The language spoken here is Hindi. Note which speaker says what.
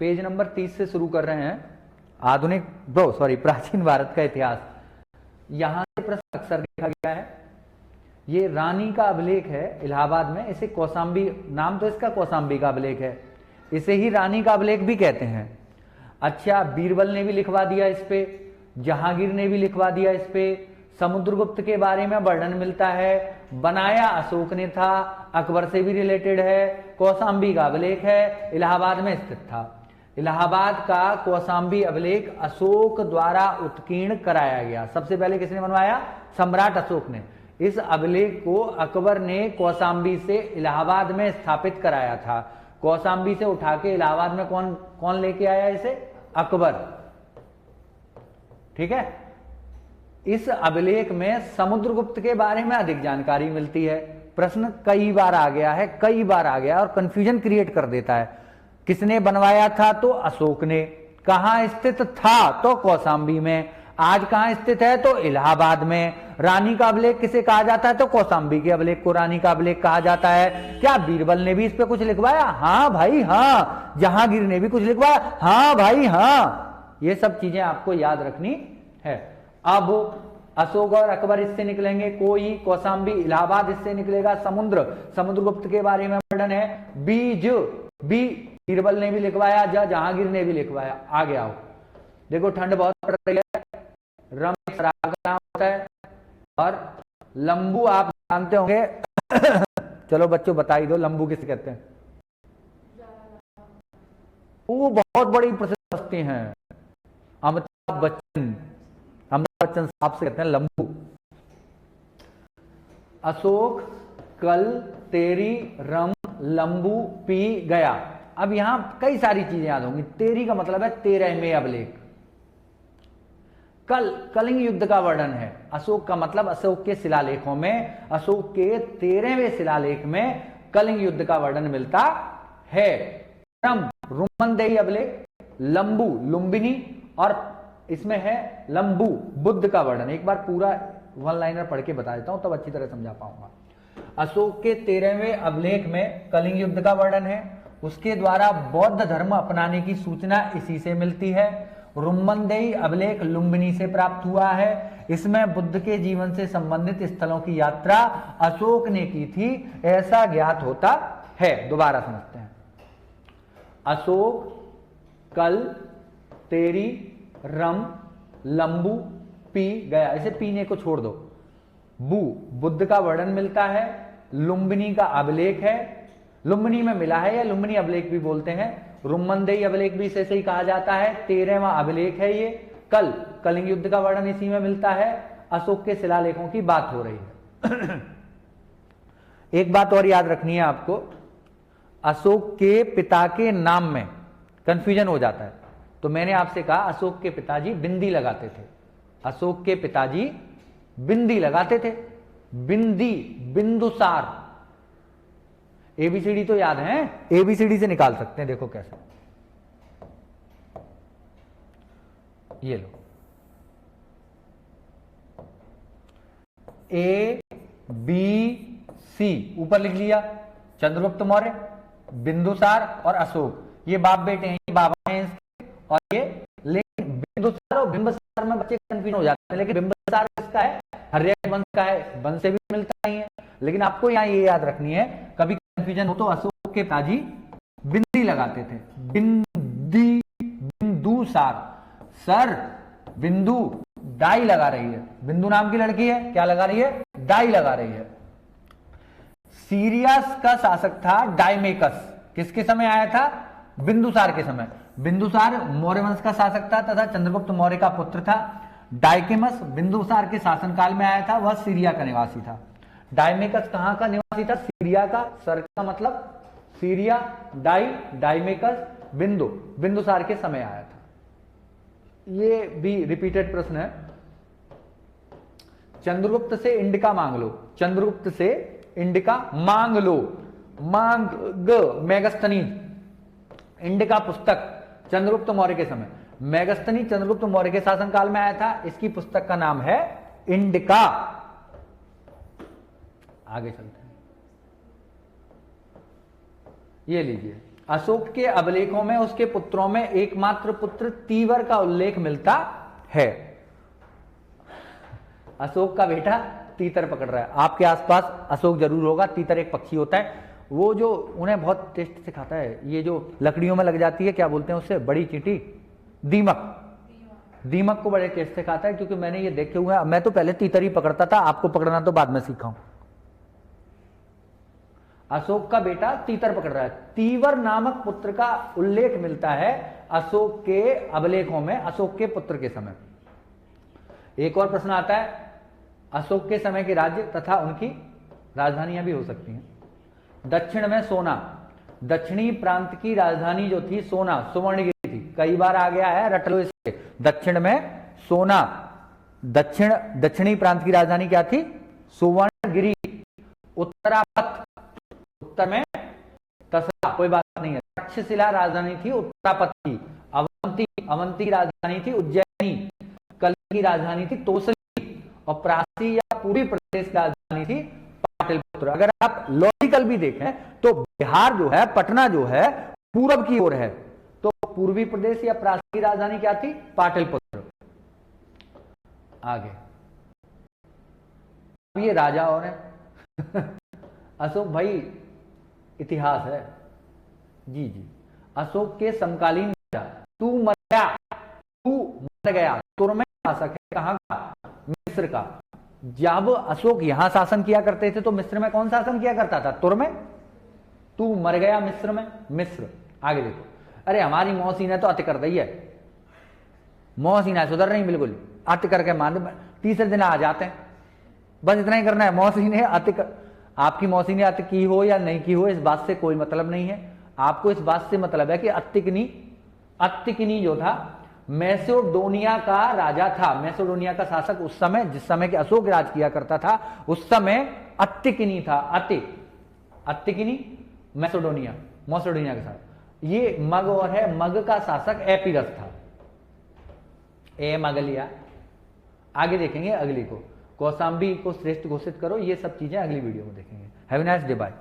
Speaker 1: पेज नंबर 30 से शुरू कर रहे हैं। प्राचीन भारत का इतिहास। यहां से प्रश्न अक्सर देखा गया है। ये रानी का अभिलेख है इलाहाबाद में, इसे कौशाम्बी, नाम तो इसका कौशाम्बी का अभिलेख है, इसे ही रानी का अभिलेख भी कहते हैं। अच्छा, बीरबल ने भी लिखवा दिया इस पे, जहांगीर ने भी लिखवा दिया इस पे। समुद्रगुप्त के बारे में वर्णन मिलता है, बनाया अशोक ने था, अकबर से भी रिलेटेड है, कौशाम्बी का अभिलेख है, इलाहाबाद में स्थित था। इलाहाबाद का कौशाम्बी अभिलेख अशोक द्वारा उत्कीर्ण कराया गया। सबसे पहले किसने बनवाया? सम्राट अशोक ने। इस अभिलेख को अकबर ने कौशाम्बी से इलाहाबाद में स्थापित कराया था। कौशाम्बी से उठा के इलाहाबाद में कौन कौन लेके आया इसे? अकबर। ठीक है। इस अभिलेख में समुद्रगुप्त के बारे में अधिक जानकारी मिलती है। प्रश्न कई बार आ गया है, कई बार आ गया और कंफ्यूजन क्रिएट कर देता है। किसने बनवाया था? तो अशोक ने। कहां स्थित था? तो कौशाम्बी में। आज कहां स्थित है? तो इलाहाबाद में। रानी का अभिलेख किसे कहा जाता है? तो कौशाम्बी के अभिलेख को रानी का अभिलेख कहा जाता है। क्या बीरबल ने भी इस पे कुछ लिखवाया? हाँ भाई हाँ। जहांगीर ने भी कुछ लिखवाया? हाँ भाई हाँ। ये सब चीजें आपको याद रखनी है। अब अशोक और अकबर इससे निकलेंगे, कोई कौशाम्बी, इलाहाबाद इससे निकलेगा, समुद्रगुप्त के बारे में वर्णन है, बीज बीरबल ने भी लिखवाया, जहांगीर ने भी लिखवाया। आगे आओ, देखो ठंड बहुत पड़ रही है, रम शराब का नाम होता है, और लंबू आप जानते होंगे। चलो बच्चों बता ही दो, लंबू किसे कहते हैं? वो बहुत बड़ी प्रसिद्ध हस्ती हैं, अमिताभ बच्चन। अमिताभ बच्चन साहब से कहते हैं लंबू। अशोक कल तेरी रम लंबू पी गया। अब यहां कई सारी चीजें याद होंगी। तेरी का मतलब है 13वें अभिलेख। कलिंग युद्ध का वर्णन है। अशोक का मतलब अशोक के शिलालेखों में, अशोक के 13वें शिलालेख में कलिंग युद्ध का वर्णन मिलता है। रुमनदेही अभिलेख, लंबू लुम्बिनी, और इसमें है लंबू बुद्ध का वर्णन। एक बार पूरा वन लाइनर पढ़ के बता देता हूं, तब अच्छी तरह समझा पाऊंगा। अशोक के 13वें अभिलेख में कलिंग युद्ध का वर्णन है। उसके द्वारा बौद्ध धर्म अपनाने की सूचना इसी से मिलती है। रुमनदेही अभिलेख लुम्बिनी से प्राप्त हुआ है। इसमें बुद्ध के जीवन से संबंधित स्थलों की यात्रा अशोक ने की थी, ऐसा ज्ञात होता है। दोबारा समझते हैं। अशोक कल तेरी रम लंबू पी गया, इसे पीने को छोड़ दो। बुद्ध का वर्णन मिलता है, लुम्बिनी का अभिलेख है, लुम्बिनी में मिला है, या लुम्बिनी अभिलेख भी बोलते हैं। रुमनदेही अभिलेख भी इसे ही कहा जाता है, 13वां अभिलेख है ये। कलिंग युद्ध का वर्णन इसी में मिलता है। अशोक के शिलालेखों की बात हो रही है। एक बात और याद रखनी है आपको, अशोक के पिता के नाम में कंफ्यूजन हो जाता है। तो मैंने आपसे कहा अशोक के पिताजी बिंदी लगाते थे। अशोक के पिताजी बिंदी लगाते थे। बिंदी, बिंदुसार। एबीसीडी तो याद है, एबीसीडी से निकाल सकते हैं। देखो कैसे, ये लो, ए बी सी ऊपर लिख लिया। चंद्रगुप्त मौर्य, बिंदुसार और अशोक, ये बाप बेटे हैं, ये बाबा हैं इसके, और ये, लेकिन बिंदुसार और बिंबसार में बच्चे कंफ्यूज हो जाते हैं। लेकिन बिंबसार किसका है? हर्यक वंश का है, वंश से भी मिलता ही है। लेकिन आपको यहां ये याद रखनी है, कभी कंफ्यूजन हो तो अशोक के पिताजी बिंदी लगाते थे। बिंदी, बिंदुसार। सर बिंदु डाई लगा रही है, बिंदु नाम की लड़की है, क्या लगा रही है? डाई लगा रही है। सीरियस का शासक था डायमेकस, किसके समय आया था? बिंदुसार के समय। बिंदुसार मौर्य वंश का शासक था तथा चंद्रगुप्त मौर्य का पुत्र था। डायकेमस बिंदुसार के शासनकाल में आया था, वह सीरिया का निवासी था। डायमेकस कहां का निवासी था? सीरिया का। सर का मतलब सीरिया, डायमेकस, बिंदुसार के समय आया था। ये भी रिपीटेड प्रश्न है। चंद्रगुप्त से इंडिका मांग लो, चंद्रगुप्त से इंडिका मांग लो। मेगस्थनीज, इंडिका पुस्तक चंद्रगुप्त मौर्य के समय। मेगस्थनी चंद्रगुप्त मौर्य के शासनकाल में आया था। इसकी पुस्तक का नाम है इंडिका। आगे चलते हैं, ये लीजिए। अशोक के अभिलेखों में उसके पुत्रों में एकमात्र पुत्र तीवर का उल्लेख मिलता है। अशोक का बेटा तीतर पकड़ रहा है, आपके आसपास अशोक जरूर होगा। तीतर एक पक्षी होता है, वो जो उन्हें बहुत टेस्ट से खाता है, ये जो लकड़ियों में लग जाती है, क्या बोलते हैं उससे, बड़ी चींटी, दीमक। दीमक को बड़े टेस्ट से खाता है, क्योंकि मैंने ये देखे हुए हैं। मैं तो पहले तीतर ही पकड़ता था, आपको पकड़ना तो बाद में सीखा हूं। अशोक का बेटा तीतर पकड़ रहा है। तीवर नामक पुत्र का उल्लेख मिलता है अशोक के अभिलेखों में, अशोक के पुत्र के समय। एक और प्रश्न आता है, अशोक के समय के राज्य तथा उनकी राजधानियां भी हो सकती हैं। दक्षिण में सोना, दक्षिणी प्रांत की राजधानी जो थी सोना, सुवर्णगिरी थी। कई बार आ गया है, रट लो इसे। दक्षिण में सोना, दक्षिणी प्रांत की राजधानी क्या थी, सुवर्णगिरी। उत्तरापथ, उत्तर में तसला, कोई बात नहीं है। तक्षशिला राजधानी थी उत्तरापथ की। अवंती, अवंती की राजधानी थी उज्जैनी। कलिंग की राजधानी थी तोसली। और प्राची या पूर्वी प्रदेश की राजधानी थी पाटलिपुत्र। अगर आप लॉजिकल भी देखें तो बिहार जो है, पटना जो है, पूरब की ओर है, तो पूर्वी प्रदेश या प्राची की राजधानी क्या थी, पाटलिपुत्र। आगे अब ये राजा और है अशोक भाई इतिहास है जी जी। अशोक के समकालीन राजा, तू मर गया, तुर्मे शासक है, कहां का, मिस्र का। जब अशोक यहां शासन किया करते थे तो मिस्र में कौन शासन किया करता था, तुर्मे। तू मर गया मिस्र में, मिस्र। आगे देखो, अरे हमारी मौसी ने तो अति कर दी है, मौसी ने सुधर नहीं बिल्कुल, अति करके मान, तीसरे दिन आ जाते हैं, बस इतना ही करना है। मौसी ने अति आपकी मौसी ने अति की हो या नहीं की हो, इस बात से कोई मतलब नहीं है। आपको इस बात से मतलब है कि अत्तिकनी जो था मैसेडोनिया का राजा था, मैसेडोनिया का शासक उस समय, जिस समय के अशोक राज किया करता था, उस समय अत्तिकनी था। अत्तिकनी मैसेडोनिया के साथ। ये मग और है, मग का शासक एपीरस था। ए मग लिया। आगे देखेंगे अगली को, कौशाम्बी को श्रेष्ठ घोषित करो। ये सब चीजें अगली वीडियो में देखेंगे। Have a nice day, bye.